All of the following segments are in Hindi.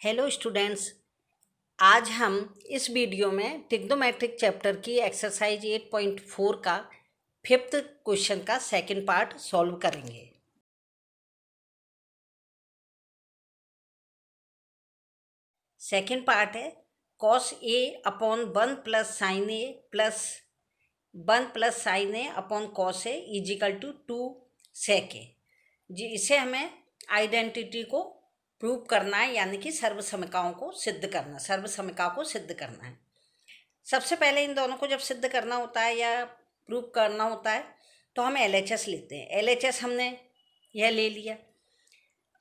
हेलो स्टूडेंट्स, आज हम इस वीडियो में ट्रिग्नोमेट्रिक चैप्टर की एक्सरसाइज 8.4 का 5th क्वेश्चन का सेकंड पार्ट सॉल्व करेंगे। सेकंड पार्ट है cos a upon 1 plus sign A plus 1 plus sign A upon cos A equal to 2 sec A. जी, इसे हमें आइडेंटिटी को प्रूव करना है, यानी कि सर्वसमीकाओं को सिद्ध करना, सर्वसमीका को सिद्ध करना है। सबसे पहले इन दोनों को जब सिद्ध करना होता है या प्रूव करना होता है तो हम LHS लेते हैं। LHS हमने यह ले लिया।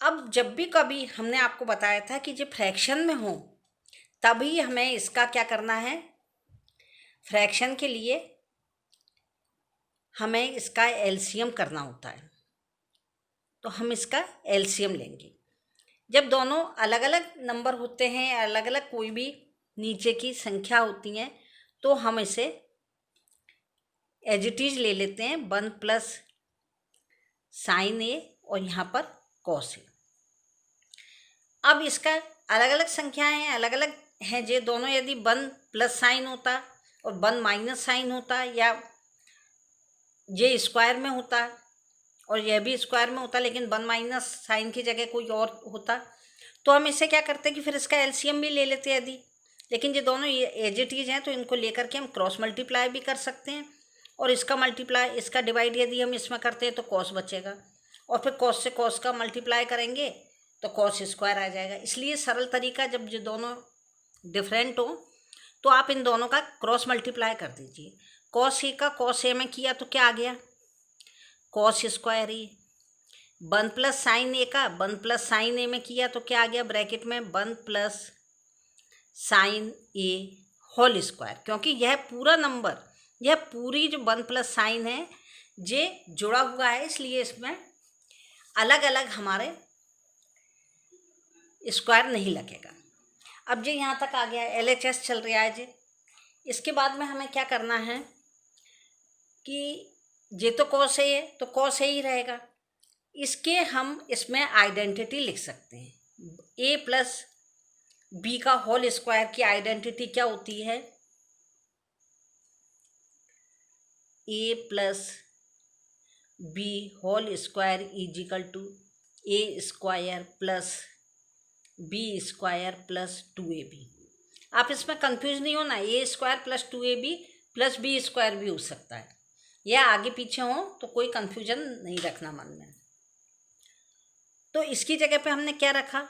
अब जब भी कभी हमने आपको बताया था कि जब फ्रैक्शन में हो तभी हमें इसका क्या करना है, फ्रैक्शन के लिए हमें इसका एलसीएम करना होता है। तो हम इसका एलसीएम लेंगे। जब दोनों अलग अलग नंबर होते हैं, अलग अलग कोई भी नीचे की संख्या होती हैं, तो हम इसे एज इट इज ले लेते हैं 1 प्लस साइन ए और यहाँ पर कॉस ए। अब इसका अलग अलग संख्याएं हैं, अलग अलग हैं। ये दोनों यदि 1 प्लस साइन होता और 1 माइनस साइन होता, या ये स्क्वायर में होता और यह भी स्क्वायर में होता, लेकिन 1 माइनस साइन की जगह कोई और होता, तो हम इसे क्या करते कि फिर इसका एलसीएम भी ले लेते यदि। लेकिन ये दोनों एज इट इज हैं तो इनको लेकर के हम क्रॉस मल्टीप्लाई भी कर सकते हैं, और इसका मल्टीप्लाई, इसका डिवाइड यदि हम इसमें करते हैं तो कॉस बचेगा, और फिर कॉस से कॉस का मल्टीप्लाई करेंगे तो कॉस स्क्वायर आ जाएगा। इसलिए सरल तरीका, जब ये दोनों डिफरेंट हो तो आप इन दोनों का क्रॉस मल्टीप्लाई कर दीजिए। कॉस ए का कॉस ए में किया तो क्या आ गया, कॉस स्क्वायर ए। 1 प्लस साइन ए का 1 प्लस साइन ए में किया तो क्या आ गया, ब्रैकेट में 1 प्लस साइन ए होल स्क्वायर। क्योंकि यह पूरा नंबर, यह पूरी जो 1 प्लस साइन है ये जुड़ा हुआ है, इसलिए इसमें अलग अलग हमारे स्क्वायर नहीं लगेगा। अब ये यहाँ तक आ गया, LHS चल रहा है जी। इसके बाद में हमें क्या करना है कि ये तो कॉस ए है तो कॉस ए ही रहेगा। इसके हम इसमें आइडेंटिटी लिख सकते हैं। ए प्लस बी का होल स्क्वायर की आइडेंटिटी क्या होती है, A plus B whole square is equal to A square plus B square plus 2ab। आप इसमें कंफ्यूज नहीं होना, A square plus 2ab plus B square भी हो सकता है, या आगे पीछे हो तो कोई कंफ्यूजन नहीं रखना मन में। तो इसकी जगह पे हमने क्या रखा,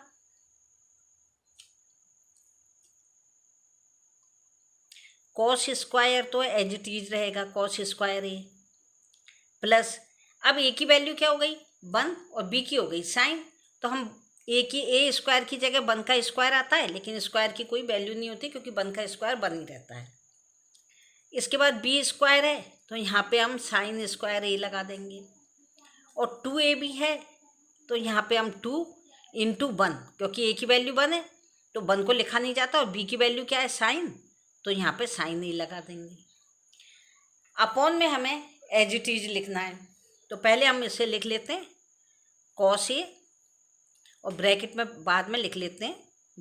कॉस स्क्वायर तो एज इट इज रहेगा, कॉस स्क्वायर ए प्लस, अब ए की वैल्यू क्या हो गई 1 और बी की हो गई साइन, तो हम ए स्क्वायर की जगह 1 का स्क्वायर आता है, लेकिन स्क्वायर की कोई वैल्यू नहीं होती क्योंकि 1 का स्क्वायर 1 ही रहता है। इसके बाद बी स्क्वायर है तो यहाँ पे हम साइन स्क्वायर ए लगा देंगे, और 2ab है तो यहाँ पे हम 2 इंटू 1, क्योंकि ए की वैल्यू 1 है तो 1 को लिखा नहीं जाता, और बी की वैल्यू क्या है साइन, तो यहाँ पे साइन ए लगा देंगे। अपॉन में हमें एज इट इज लिखना है, तो पहले हम इसे लिख लेते हैं कॉस ए, और ब्रैकेट में बाद में लिख लेते हैं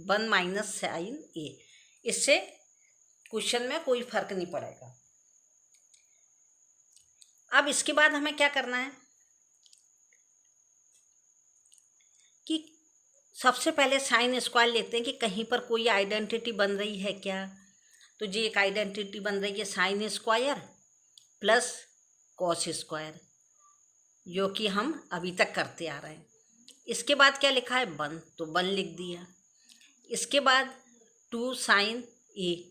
1 माइनस साइन ए। इससे क्वेश्चन में कोई फर्क नहीं पड़ेगा। अब इसके बाद हमें क्या करना है कि सबसे पहले साइन स्क्वायर लेते हैं कि कहीं पर कोई आइडेंटिटी बन रही है क्या। तो ये एक आइडेंटिटी बन रही है sign square plus cos square, जो कि हम अभी तक करते आ रहे हैं। इसके बाद क्या लिखा है 1, तो 1 लिख दिया। इसके बाद 2 साइन ए,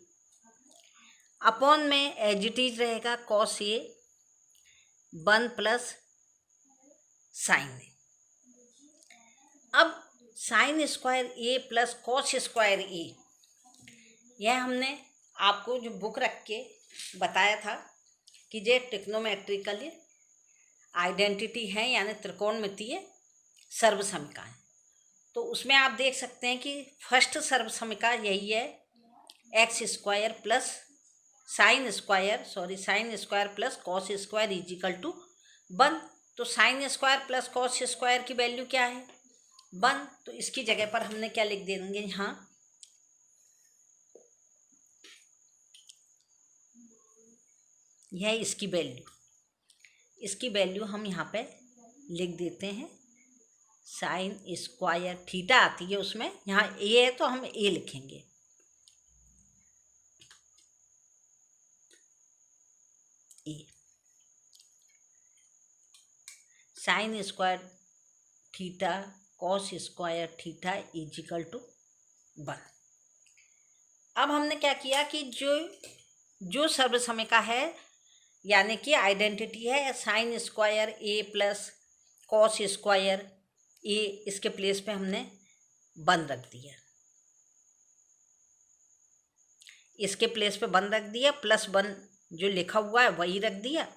अपॉन में एज इट इज रहेगा कॉस ए 1 प्लस साइन ए। अब साइन स्क्वायर ए प्लस कॉस स्क्वायर ए, यह हमने आपको जो बुक रख के बताया था कि ये ट्रिग्नोमेट्रिकली आइडेंटिटी है, यानी त्रिकोणमितीय सर्वसमीकाएं। तो उसमें आप देख सकते हैं कि फर्स्ट सर्वसमीका यही है, X square plus sine square plus cos square is equal to 1। तो sine square plus cos square की वैल्यू क्या है, 1, तो इसकी जगह पर हमने क्या लिख देंगे यहाँ, यह इसकी वैल्यू हम यहाँ पे लिख देते हैं साइन स्क्वायर थीटा आती है उसमें, यहाँ ए है तो हम ए लिखेंगे। A sin square theta cos square theta is equal to 1। अब हमने क्या किया कि जो सर्वसमय का है यानी कि आइडेंटिटी है साइन स्क्वायर ए प्लस कॉस स्क्वायर ए, इसके प्लेस पे हमने 1 रख दिया, इसके प्लेस पे 1 रख दिया, +1 जो लिखा हुआ है वही रख दिया,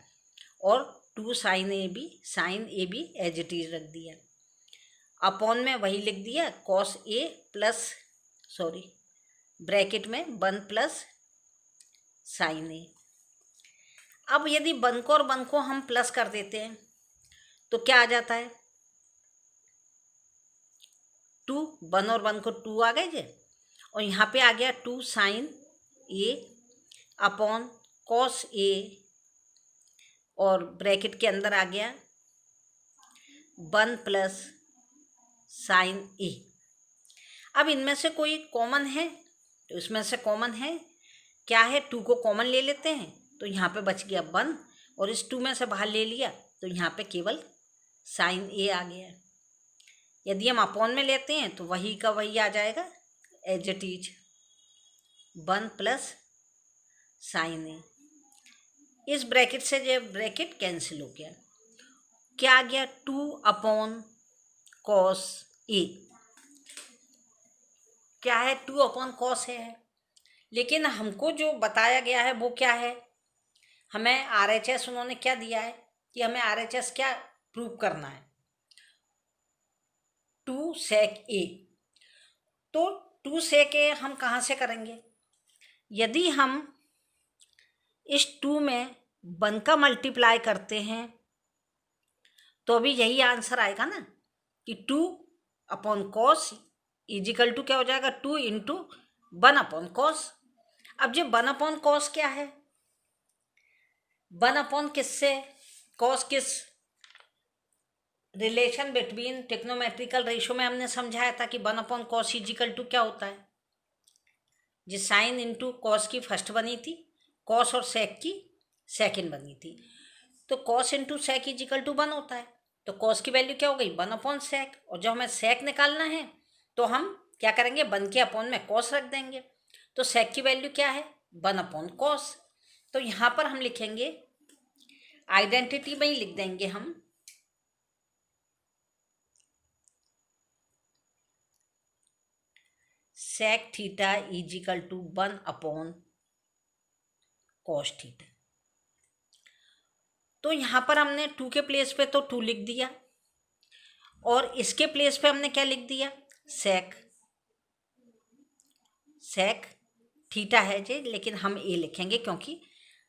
और 2 sine A B as it is रख दिया, अपॉन में वही लिख दिया कॉस ए प्लस ब्रैकेट में 1 प्लस साइन ए। अब यदि 1 को और 1 को हम प्लस कर देते हैं तो क्या आ जाता है, 2, 1 और 1 को 2 आ गए जे, और यहाँ पे आ गया 2 साइन ए अपॉन कॉस ए, और ब्रैकेट के अंदर आ गया 1 प्लस साइन ए। अब इनमें से कोई कॉमन है तो इसमें से कॉमन है क्या है, 2 को कॉमन ले लेते हैं तो यहाँ पे बच गया 1, और इस 2 में से बाहर ले लिया तो यहाँ पे केवल साइन ए आ गया। यदि हम अपॉन में लेते हैं तो वही का वही आ जाएगा as it is 1 plus sign A. इस ब्रैकेट से जो ब्रैकेट कैंसिल हो गया, क्या आ गया 2 अपॉन कॉस ए, क्या है 2 अपॉन कॉस है, लेकिन हमको जो बताया गया है वो क्या है, हमें RHS उन्होंने क्या दिया है कि हमें RHS क्या प्रूव करना है, 2 sec a। तो 2 sec a हम कहाँ से करेंगे, यदि हम इस 2 में 1 का मल्टीप्लाई करते हैं तो भी यही आंसर आएगा ना कि 2 अपॉन कॉस इजिकल टू क्या हो जाएगा 2 इंटू 1 अपॉन कॉस। अब जो 1 अपॉन कॉस क्या है, 1 अपॉन किससे, कॉस किस रिलेशन बिटवीन टेक्नोमेट्रिकल रेशो में हमने समझाया था कि 1 अपॉन कॉस इजिकल टू क्या होता है, जिस साइन इंटू कॉस की फर्स्ट बनी थी, कॉस और सेक की सेकंड बनी थी, तो cos into sec equal to 1 होता है। तो कॉस की वैल्यू क्या हो गई 1 अपॉन सेक, और जब हमें सेक निकालना है तो हम क्या करेंगे 1 के अपॉन में कॉस रख देंगे, तो सेक की वैल्यू क्या है 1 अपॉन कॉस। तो यहाँ पर हम लिखेंगे आइडेंटिटी में ही लिख देंगे हम sec theta is equal to 1 upon cos theta. तो यहाँ पर हमने 2 के प्लेस पे तो 2 लिख दिया, और इसके प्लेस पे हमने क्या लिख दिया सेक थीटा है जी, लेकिन हम ए लिखेंगे क्योंकि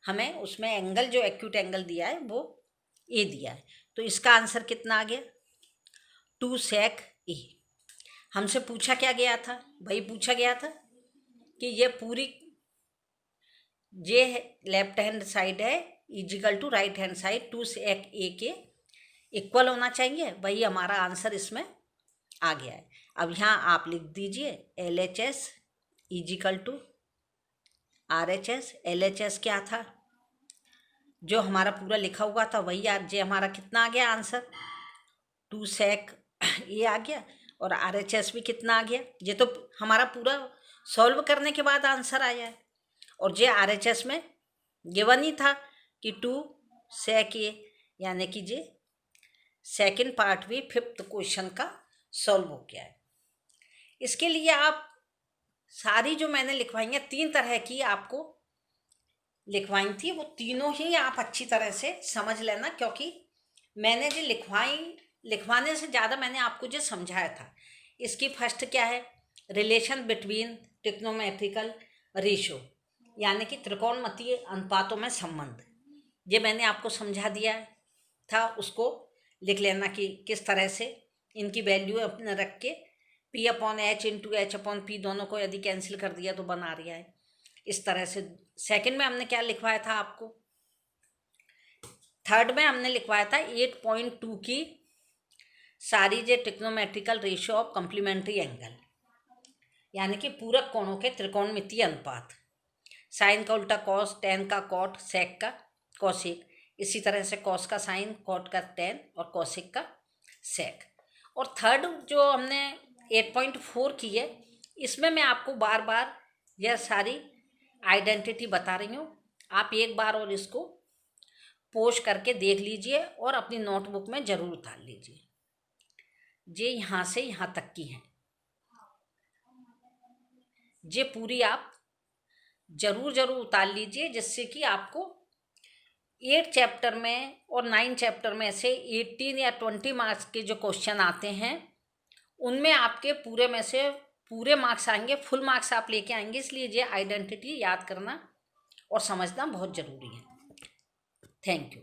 हमें उसमें एंगल जो एक्यूट एंगल दिया है वो ए दिया है। तो इसका आंसर कितना आ गया 2 sec ए। हमसे पूछा क्या गया था, वही पूछा गया था कि ये पूरी ये लेफ्ट हैंड साइड है equal to right hand side 2 sec A के इक्वल होना चाहिए, वही हमारा आंसर इसमें आ गया है। अब यहाँ आप लिख दीजिए LHS equal to RHS। LHS क्या था, जो हमारा पूरा लिखा हुआ था वही आज जे हमारा कितना आ गया आंसर 2 sec ए आ गया, और RHS भी कितना आ गया, ये तो हमारा पूरा सॉल्व करने के बाद आंसर आया है, और जे RHS में गिवन ही था कि 2 sec ए, यानी कि जे सेकंड पार्ट भी 5th क्वेश्चन का सॉल्व हो गया है। इसके लिए आप सारी जो मैंने लिखवाई हैं 3 तरह की आपको लिखवाई थी, वो तीनों ही आप अच्छी तरह से समझ लेना, क्योंकि मैंने जो लिखवाने से ज़्यादा मैंने आपको जो समझाया था। इसकी फर्स्ट क्या है, रिलेशन बिटवीन ट्रिग्नोमेट्रिकल रेशो, यानी कि त्रिकोणमितीय अनुपातों में संबंध, ये मैंने आपको समझा दिया था, उसको लिख लेना कि किस तरह से इनकी वैल्यू अपने रख के P upon H into H upon P दोनों को यदि कैंसिल कर दिया तो बना रहा है। इस तरह से सेकंड में हमने क्या लिखवाया था आपको, थर्ड में हमने लिखवाया था 8.2 की सारी जे trigonometrical ratio of complementary angle, यानी कि पूरक कोणों के त्रिकोणमितीय अनुपात, साइन का उल्टा कॉस, टेन का कॉट, सेक का कॉसिक, इसी तरह से कॉस का साइन, कॉट का टेन और कॉसिक का सेक। और थर्ड जो हमने 8.4 की है, इसमें मैं आपको बार बार यह सारी आइडेंटिटी बता रही हूँ, आप एक बार और इसको पोस्ट करके देख लीजिए और अपनी नोटबुक में ज़रूर उतार लीजिए। ये यहाँ से यहाँ तक की हैं, ये पूरी आप ज़रूर उतार लीजिए, जिससे कि आपको 8 चैप्टर में और 9 चैप्टर में से 18 या 20 मार्क्स के जो क्वेश्चन आते हैं उनमें आपके पूरे में से पूरे मार्क्स आएंगे, फुल मार्क्स आप लेके आएंगे। इसलिए ये आइडेंटिटी याद करना और समझना बहुत ज़रूरी है। Thank you.